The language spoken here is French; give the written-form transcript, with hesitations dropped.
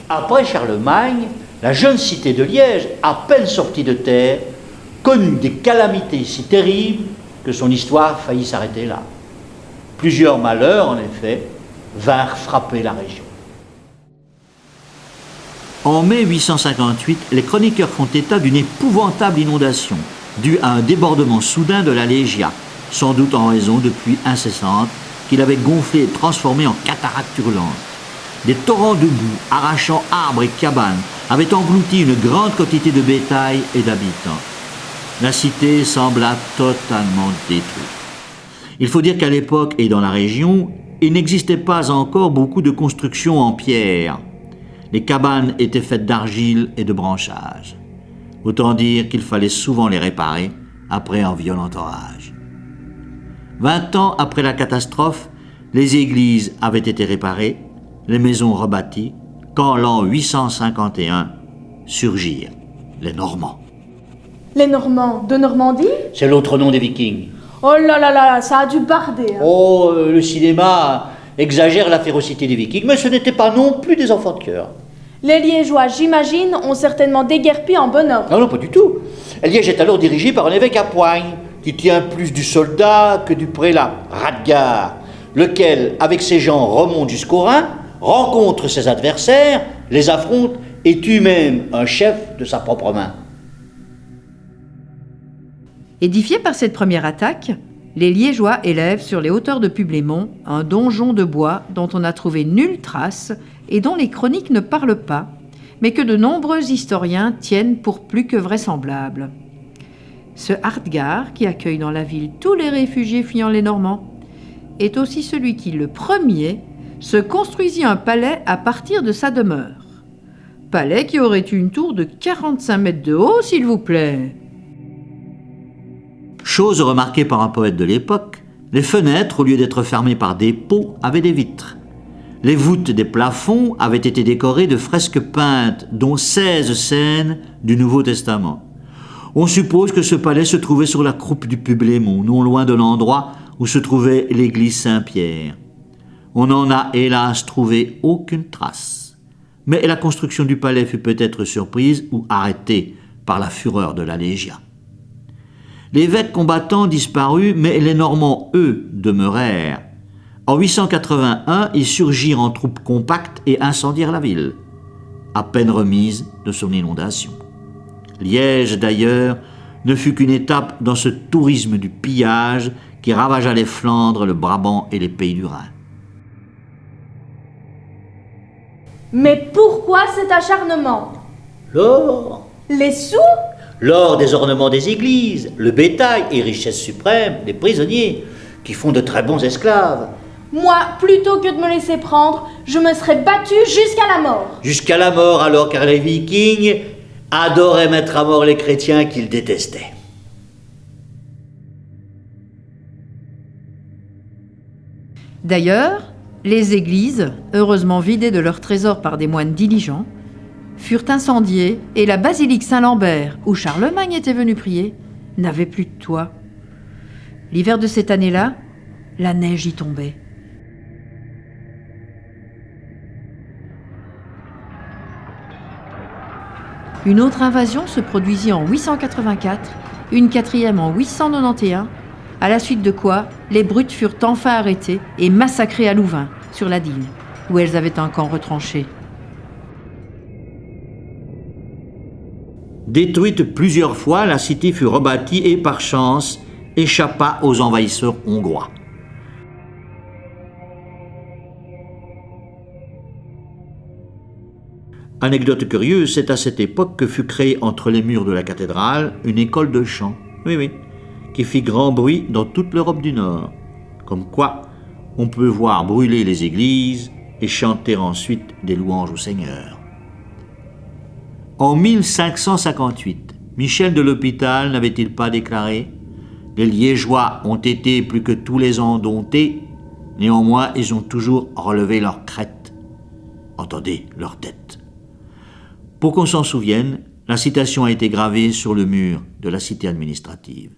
Après Charlemagne, la jeune cité de Liège, à peine sortie de terre, connut des calamités si terribles que son histoire faillit s'arrêter là. Plusieurs malheurs, en effet, vinrent frapper la région. En mai 858, les chroniqueurs font état d'une épouvantable inondation due à un débordement soudain de la Légia, sans doute en raison de pluies incessantes qu'il avait gonflées et transformées en cataractes hurlantes. Des torrents de boue, arrachant arbres et cabanes, avaient englouti une grande quantité de bétail et d'habitants. La cité sembla totalement détruite. Il faut dire qu'à l'époque et dans la région, il n'existait pas encore beaucoup de constructions en pierre. Les cabanes étaient faites d'argile et de branchages. Autant dire qu'il fallait souvent les réparer après un violent orage. 20 ans après la catastrophe, les églises avaient été réparées, les maisons rebâties, quand l'an 851 surgirent les Normands. Les Normands de Normandie? C'est l'autre nom des Vikings. Oh là là là, ça a dû barder. Hein. Oh, le cinéma exagère la férocité des Vikings, mais ce n'étaient pas non plus des enfants de cœur. Les Liégeois, j'imagine, ont certainement déguerpi en bon ordre. Non, pas du tout. Liège est alors dirigé par un évêque à poigne, qui tient plus du soldat que du prélat, Radgar, lequel, avec ses gens, remonte jusqu'au Rhin, rencontre ses adversaires, les affronte et tue même un chef de sa propre main. Édifiés par cette première attaque, les Liégeois élèvent sur les hauteurs de Publémont un donjon de bois dont on n'a trouvé nulle trace et dont les chroniques ne parlent pas, mais que de nombreux historiens tiennent pour plus que vraisemblable. Ce Hardgar, qui accueille dans la ville tous les réfugiés fuyant les Normands, est aussi celui qui, le premier, se construisit un palais à partir de sa demeure. Palais qui aurait eu une tour de 45 mètres de haut, s'il vous plaît. Chose remarquée par un poète de l'époque, les fenêtres, au lieu d'être fermées par des pots, avaient des vitres. Les voûtes des plafonds avaient été décorées de fresques peintes, dont 16 scènes du Nouveau Testament. On suppose que ce palais se trouvait sur la croupe du Publémont, non loin de l'endroit où se trouvait l'église Saint-Pierre. On n'en a hélas trouvé aucune trace. Mais la construction du palais fut peut-être surprise ou arrêtée par la fureur de la Légia. L'évêque combattant disparut, mais les Normands, eux, demeurèrent. En 881, ils surgirent en troupes compactes et incendièrent la ville, à peine remise de son inondation. Liège, d'ailleurs, ne fut qu'une étape dans ce tourisme du pillage qui ravagea les Flandres, le Brabant et les pays du Rhin. Mais pourquoi cet acharnement? L'or, Les sous? l'or des ornements des églises, le bétail et richesse suprême, les prisonniers, qui font de très bons esclaves. Moi, plutôt que de me laisser prendre, je me serais battue jusqu'à la mort. Jusqu'à la mort alors, car les Vikings adoraient mettre à mort les chrétiens qu'ils détestaient. D'ailleurs, les églises, heureusement vidées de leurs trésors par des moines diligents, furent incendiées et la basilique Saint-Lambert, où Charlemagne était venu prier, n'avait plus de toit. L'hiver de cette année-là, la neige y tombait. Une autre invasion se produisit en 884, une quatrième en 891, à la suite de quoi les Brutes furent enfin arrêtées et massacrées à Louvain, sur la Digne, où elles avaient un camp retranché. Détruite plusieurs fois, la cité fut rebâtie et, par chance, échappa aux envahisseurs hongrois. Anecdote curieuse, c'est à cette époque que fut créée entre les murs de la cathédrale une école de chant, qui fit grand bruit dans toute l'Europe du Nord. Comme quoi, on peut voir brûler les églises et chanter ensuite des louanges au Seigneur. En 1558, Michel de l'Hôpital n'avait-il pas déclaré « Les Liégeois ont été plus que tous les ans domptés, néanmoins ils ont toujours relevé leur crête, entendez, leur tête ». Pour qu'on s'en souvienne, la citation a été gravée sur le mur de la cité administrative.